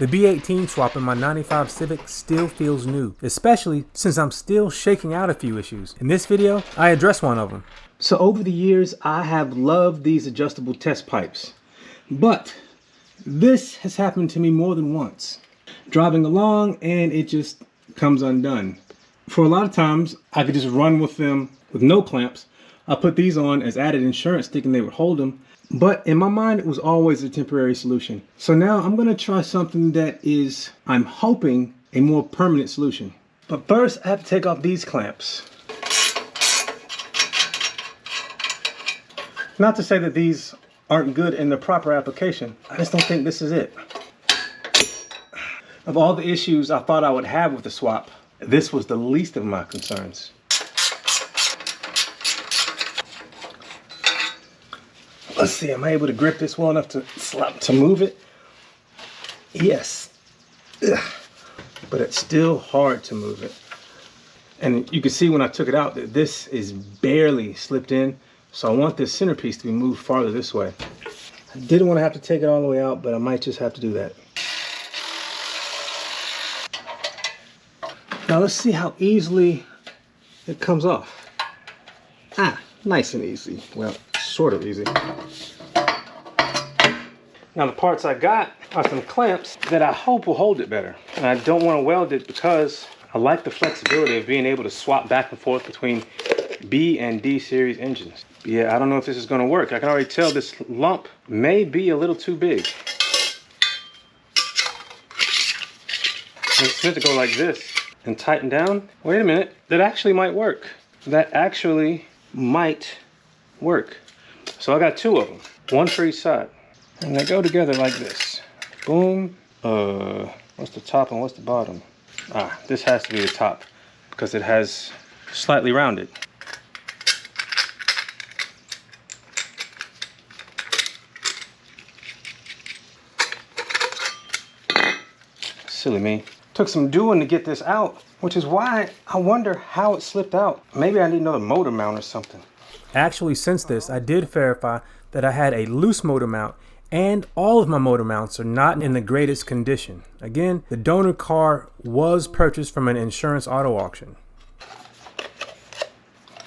The B18 swap in my 95 Civic still feels new, especially since I'm still shaking out a few issues. In this video, I address one of them. So over the years, I have loved these adjustable test pipes, but this has happened to me more than once. Driving along and it just comes undone. For a lot of times, I could just run with them with no clamps. I put these on as added insurance thinking they would hold them. But in my mind, it was always a temporary solution. So now I'm gonna try something that is, I'm hoping, a more permanent solution. But first, I have to take off these clamps. Not to say that these aren't good in the proper application. I just don't think this is it. Of all the issues I thought I would have with the swap, this was the least of my concerns. Let's see, am I able to grip this well enough to move it? Yes. Ugh. But it's still hard to move it. And you can see when I took it out that this is barely slipped in. So I want this centerpiece to be moved farther this way. I didn't want to have to take it all the way out, but I might just have to do that. Now let's see how easily it comes off. Nice and easy. Well, sort of easy. Now the parts I got are some clamps that I hope will hold it better. And I don't want to weld it because I like the flexibility of being able to swap back and forth between B and D series engines. But yeah, I don't know if this is going to work. I can already tell this lump may be a little too big. It's meant to go like this and tighten down. Wait a minute, that actually might work. That actually might work. So I got two of them, one for each side. And they go together like this. Boom. What's the top and what's the bottom? This has to be the top because it has slightly rounded. Silly me. Took some doing to get this out, which is why I wonder how it slipped out. Maybe I need another motor mount or something. Actually, since this, I did verify that I had a loose motor mount, and all of my motor mounts are not in the greatest condition. Again, the donor car was purchased from an insurance auto auction.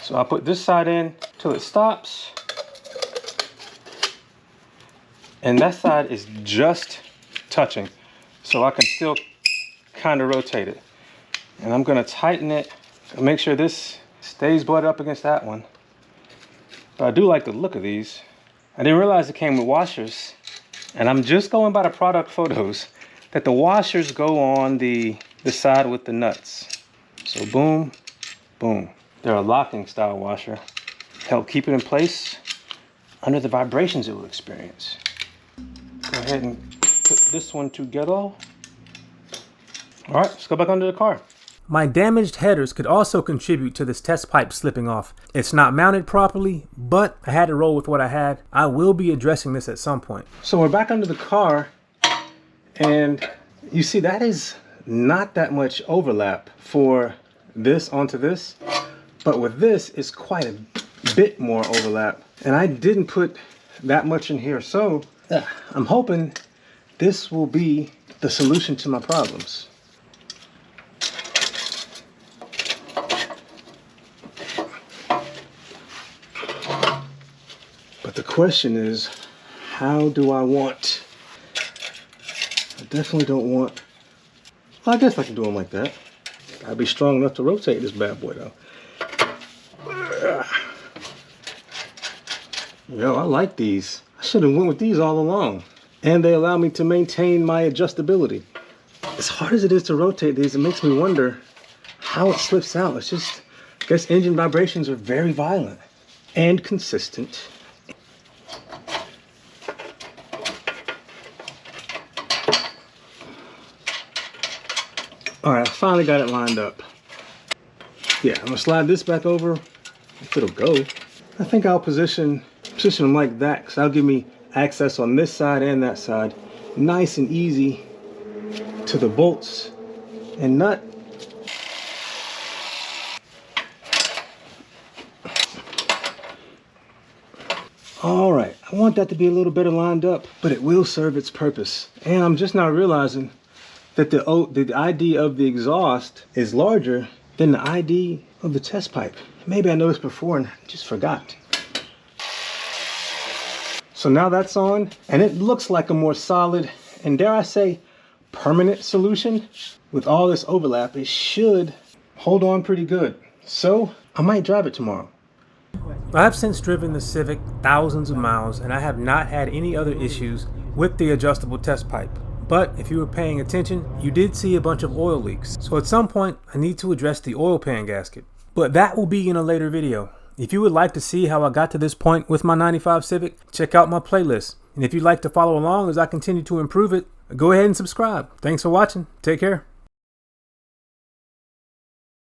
So I'll put this side in till it stops. And that side is just touching, so I can still kind of rotate it. And I'm gonna tighten it and make sure this stays butted up against that one. But I do like the look of these. I didn't realize it came with washers, and I'm just going by the product photos that the washers go on the side with the nuts. So boom, boom. They're a locking style washer. Help keep it in place under the vibrations it will experience. Go ahead and put this one together. All right, let's go back under the car. My damaged headers could also contribute to this test pipe slipping off. It's not mounted properly, but I had to roll with what I had. I will be addressing this at some point. So we're back under the car, and you see that is not that much overlap for this onto this, but with this it's quite a bit more overlap. And I didn't put that much in here, so I'm hoping this will be the solution to my problems. But the question is, how do I want? I definitely don't want, well, I guess I can do them like that. Gotta be strong enough to rotate this bad boy though. Yo, I like these. I should have went with these all along. And they allow me to maintain my adjustability. As hard as it is to rotate these, it makes me wonder how it slips out. It's just, I guess engine vibrations are very violent and consistent. All right, I finally got it lined up. Yeah, I'm gonna slide this back over, if it'll go. I think I'll position them like that, because that'll give me access on this side and that side. Nice and easy to the bolts and nut. All right, I want that to be a little better lined up, but it will serve its purpose. And I'm just now realizing that the ID of the exhaust is larger than the ID of the test pipe. Maybe I noticed before and just forgot. So now that's on, and it looks like a more solid, and dare I say, permanent solution. With all this overlap, it should hold on pretty good. So I might drive it tomorrow. I have since driven the Civic thousands of miles, and I have not had any other issues with the adjustable test pipe. But if you were paying attention, you did see a bunch of oil leaks. So at some point, I need to address the oil pan gasket. But that will be in a later video. If you would like to see how I got to this point with my 95 Civic, check out my playlist. And if you'd like to follow along as I continue to improve it, go ahead and subscribe. Thanks for watching. Take care.